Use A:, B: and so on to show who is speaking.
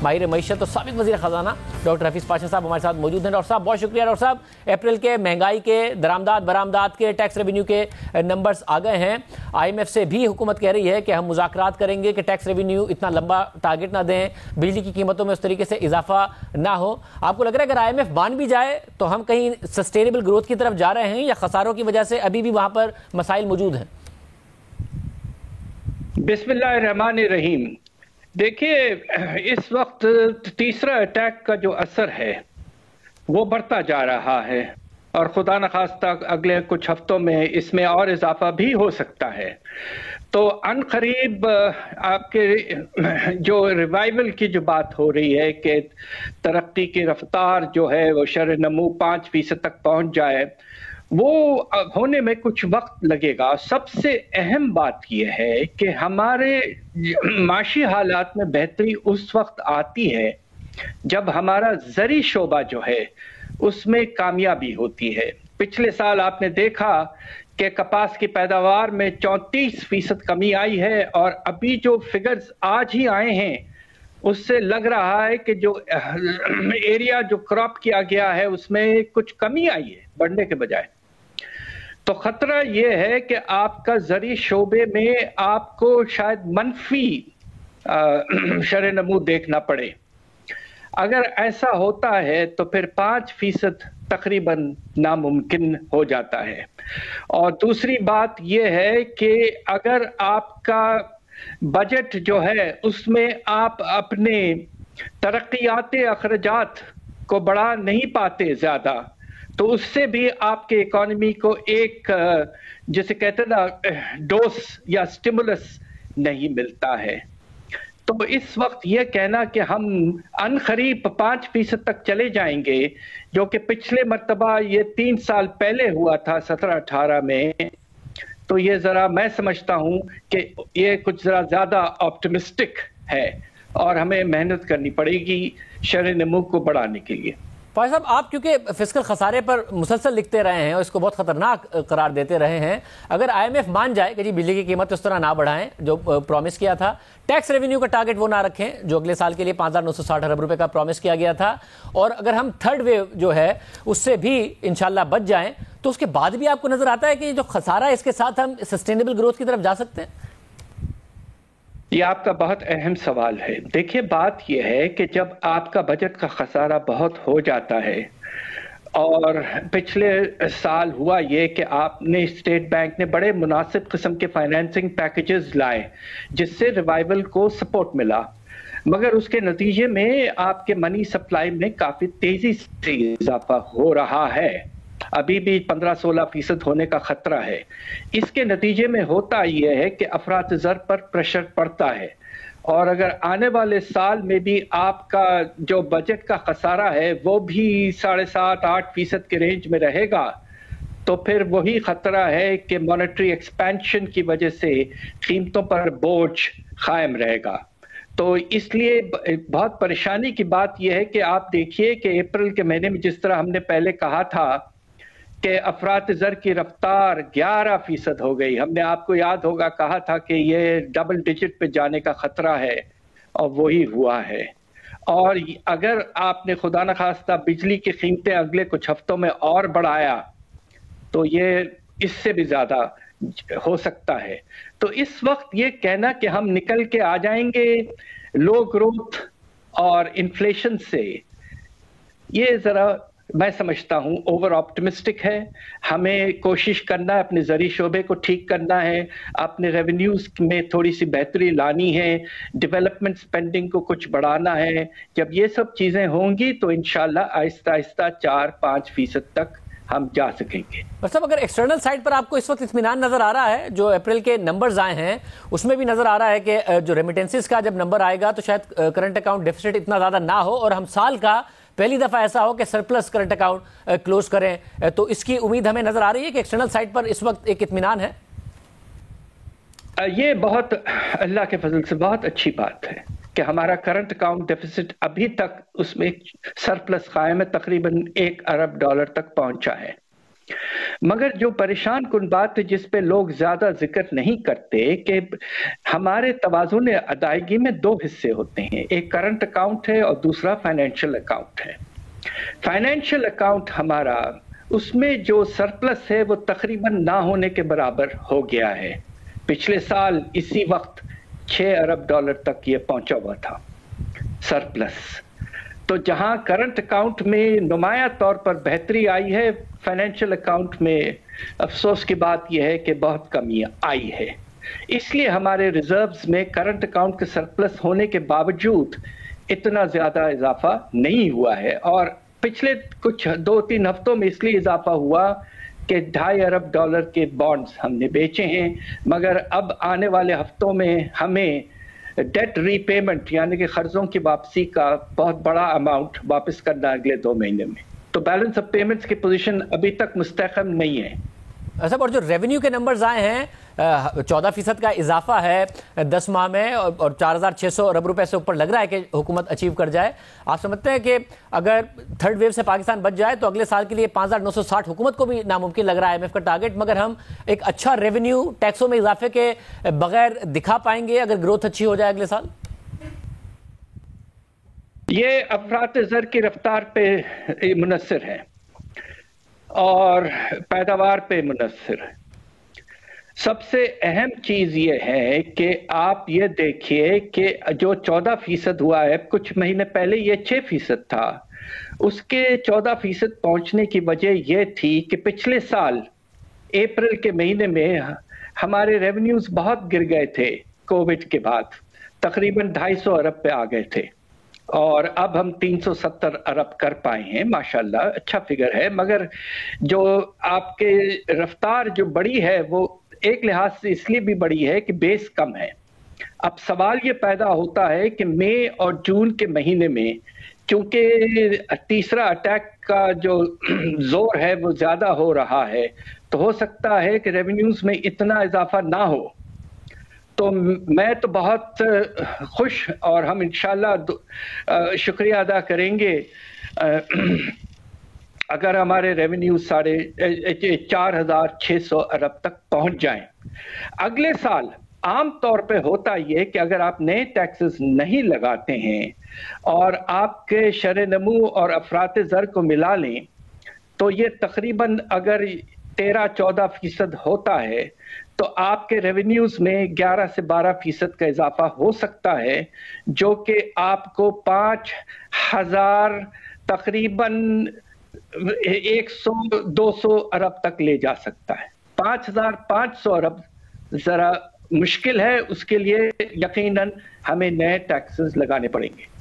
A: माहिर मईशत और साबिक वज़ीर ख़जाना डॉक्टर हफीज़ पाशा साहब हमारे साथ मौजूद हैं। डॉक्टर साहब बहुत शुक्रिया। डॉक्टर साहब, अप्रैल के महंगाई के, दरामदात बरामदात के, टैक्स रेवेन्यू के नंबर्स आ गए हैं। IMF से भी हुकूमत कह रही है कि हम मुज़ाकरात करेंगे कि टैक्स रेवेन्यू इतना लंबा टारगेट ना दें, बिजली की कीमतों में उस तरीके से इजाफा ना हो। आपको लग रहा है अगर IMF मान भी जाए तो हम कहीं सस्टेनेबल ग्रोथ की तरफ जा रहे हैं या खसारों की वजह से अभी भी वहां पर मसाइल मौजूद हैं?
B: बिस्मिल्लाहिर्रहमानिर्रहीम। देखिए, इस वक्त तीसरा अटैक का जो असर है वो बढ़ता जा रहा है और खुदा न खास्ता अगले कुछ हफ्तों में इसमें और इजाफा भी हो सकता है। तो अनकरीब आपके जो रिवाइवल की जो बात हो रही है कि तरक्की की रफ्तार जो है वो शरह नमू 5% तक पहुंच जाए, वो होने में कुछ वक्त लगेगा। सबसे अहम बात यह है कि हमारे माशी हालात में बेहतरी उस वक्त आती है जब हमारा ज़री शोबा जो है उसमें कामयाबी होती है। पिछले साल आपने देखा कि कपास की पैदावार में 34% कमी आई है और अभी जो फिगर्स आज ही आए हैं उससे लग रहा है कि जो एरिया जो क्रॉप किया गया है उसमें कुछ कमी आई है बढ़ने के बजाय। तो खतरा यह है कि आपका ज़री शोबे में आपको शायद मनफी शरह नमू देखना पड़े। अगर ऐसा होता है तो फिर 5% तकरीबन नामुमकिन हो जाता है। और दूसरी बात यह है कि अगर आपका बजट जो है उसमें आप अपने तरक्याती अखराजात को बढ़ा नहीं पाते ज्यादा, तो उससे भी आपके इकोनॉमी को एक जिसे कहते हैं ना डोज या स्टिमुलस नहीं मिलता है। तो इस वक्त यह कहना कि हम अनकरीब 5% तक चले जाएंगे, जो कि पिछले मर्तबा ये 3 साल पहले हुआ था 17-18 में, तो ये जरा मैं समझता हूं कि ये कुछ जरा ज्यादा ऑप्टिमिस्टिक है और हमें मेहनत करनी पड़ेगी शरह नमू को बढ़ाने के लिए।
A: फायद साहब, आप क्योंकि फिस्कल खसारे पर मुसलसल लिखते रहे हैं और इसको बहुत खतरनाक करार देते रहे हैं, अगर IMF मान जाए कि जी बिजली की कीमत उस तरह ना बढ़ाएं जो प्रॉमिस किया था, टैक्स रेवेन्यू का टारगेट वो ना रखें जो अगले साल के लिए 5,960 अरब रुपए का प्रॉमिस किया गया था, और अगर हम थर्ड वेव जो है उससे भी इंशाल्लाह बच जाएं, तो उसके बाद भी आपको नजर आता है कि जो खसारा है इसके साथ हम सस्टेनेबल ग्रोथ की तरफ जा सकते हैं?
B: ये आपका बहुत अहम सवाल है। देखिए, बात यह है कि जब आपका बजट का खसारा बहुत हो जाता है, और पिछले साल हुआ ये कि आपने स्टेट बैंक ने बड़े मुनासिब किस्म के फाइनेंसिंग पैकेजेस लाए जिससे रिवाइवल को सपोर्ट मिला, मगर उसके नतीजे में आपके मनी सप्लाई में काफी तेजी से इजाफा हो रहा है। अभी भी 15-16% होने का खतरा है। इसके नतीजे में होता यह है कि अफरात ज़र पर प्रेशर पड़ता है, और अगर आने वाले साल में भी आपका जो बजट का खसारा है वो भी 7.5-8% के रेंज में रहेगा, तो फिर वही खतरा है कि मॉनेटरी एक्सपेंशन की वजह से कीमतों पर बोझ कायम रहेगा। तो इसलिए बहुत परेशानी की बात यह है कि आप देखिए कि अप्रैल के महीने में जिस तरह हमने पहले कहा था कि अफरात ज़र की रफ्तार 11% हो गई, हमने आपको याद होगा कहा था कि ये डबल डिजिट पे जाने का खतरा है, और वही हुआ है। और अगर आपने खुदा न खास्ता बिजली की कीमतें अगले कुछ हफ्तों में और बढ़ाया तो ये इससे भी ज्यादा हो सकता है। तो इस वक्त ये कहना कि हम निकल के आ जाएंगे लो ग्रोथ और इन्फ्लेशन से, ये जरा मैं समझता हूं ओवर ऑप्टिमिस्टिक है। हमें कोशिश करना है, अपने ज़री शोबे को ठीक करना है, अपने रेवेन्यूज में थोड़ी सी बेहतरी लानी है, डेवलपमेंट स्पेंडिंग को कुछ बढ़ाना है। जब ये सब चीजें होंगी तो इंशाल्लाह आहिस्ता आहिस्ता 4-5% तक हम जा सकेंगे।
A: मतलब अगर एक्सटर्नल साइड पर आपको इस वक्त इत्मीनान नजर आ रहा है, जो अप्रैल के नंबर्स आए हैं उसमें भी नजर आ रहा है कि जो रेमिटेंसेस का जब नंबर आएगा तो शायद करंट अकाउंट डेफिसिट इतना ज्यादा ना हो और हम साल का पहली दफा ऐसा हो कि सरप्लस करंट अकाउंट क्लोज करें, तो इसकी उम्मीद हमें नजर आ रही है कि एक्सटर्नल साइड पर इस वक्त एक इत्मीनान है।
B: ये बहुत अल्लाह के फजल से बहुत अच्छी बात है कि हमारा करंट अकाउंट डेफिसिट अभी तक उसमें सरप्लस कायम है, तकरीबन $1 अरब तक पहुंचा है। मगर जो परेशान कुन बात है जिस पे लोग ज्यादा जिक्र नहीं करते कि हमारे तवाज़ुन अदायगी में दो हिस्से होते हैं, एक करंट अकाउंट है और दूसरा फाइनेंशियल अकाउंट है। फाइनेंशियल अकाउंट हमारा, उसमें जो सरप्लस है वो तकरीबन ना होने के बराबर हो गया है। पिछले साल इसी वक्त 6 अरब डॉलर तक ये पहुंचा हुआ था सरप्लस। तो जहां करंट अकाउंट में नुमाया तौर पर बेहतरी आई है, फाइनेंशियल अकाउंट में अफसोस की बात यह है कि बहुत कमी आई है। इसलिए हमारे रिजर्व्स में करंट अकाउंट के सरप्लस होने के बावजूद इतना ज्यादा इजाफा नहीं हुआ है। और पिछले कुछ 2-3 हफ्तों में इसलिए इजाफा हुआ कि 2.5 अरब डॉलर के बॉन्ड्स हमने बेचे हैं, मगर अब आने वाले हफ्तों में हमें डेट रीपेमेंट यानी कि कर्जों की वापसी का बहुत बड़ा अमाउंट वापस करना अगले 2 महीने में। तो बैलेंस ऑफ पेमेंट्स की पोजीशन अभी तक मुस्तहकम नहीं है।
A: साहब, और जो रेवेन्यू के नंबर्स आए हैं 14% का इजाफा है 10 माह में और 4,600 अरब रुपए से ऊपर लग रहा है कि हुकूमत अचीव कर जाए। आप समझते हैं कि अगर थर्ड वेव से पाकिस्तान बच जाए तो अगले साल के लिए 5,960 हुकूमत को भी नामुमकिन लग रहा है IMF का टारगेट, मगर हम एक अच्छा रेवेन्यू टैक्सों में इजाफे के बगैर दिखा पाएंगे अगर ग्रोथ अच्छी हो जाए अगले साल?
B: ये अफरात-ए-ज़र की रफ्तार पे मुनस्सिर है और पैदावार पे मुनस्सिर है। सबसे अहम चीज ये है कि आप ये देखिए कि जो 14% हुआ है, कुछ महीने पहले ये 6% था। उसके 14% पहुंचने की वजह यह थी कि पिछले साल अप्रैल के महीने में हमारे रेवेन्यूज बहुत गिर गए थे कोविड के बाद, तकरीबन 250 अरब पे आ गए थे और अब हम 370 अरब कर पाए हैं। माशाल्लाह अच्छा फिगर है, मगर जो आपके रफ्तार जो बड़ी है वो एक लिहाज से इसलिए भी बड़ी है कि बेस कम है। अब सवाल ये पैदा होता है कि मई और जून के महीने में चूंकि तीसरा अटैक का जो जोर है वो ज्यादा हो रहा है, तो हो सकता है कि रेवेन्यूज में इतना इजाफा ना हो। तो मैं तो बहुत खुश और हम इंशाल्लाह शुक्रिया अदा करेंगे अगर हमारे रेवेन्यू 4,600 अरब तक पहुंच जाएं। अगले साल आम तौर पे होता ये कि अगर आप नए टैक्सेस नहीं लगाते हैं और आपके शर-ए-नमू और अफरात-ए-ज़र को मिला लें तो ये तकरीबन अगर 13-14% होता है तो आपके रेवेन्यूज में 11 से 12% का इजाफा हो सकता है, जो कि आपको 5,000 तकरीबन 100-200 अरब तक ले जा सकता है। 5,500 अरब जरा मुश्किल है, उसके लिए यकीनन हमें नए टैक्सेस लगाने पड़ेंगे।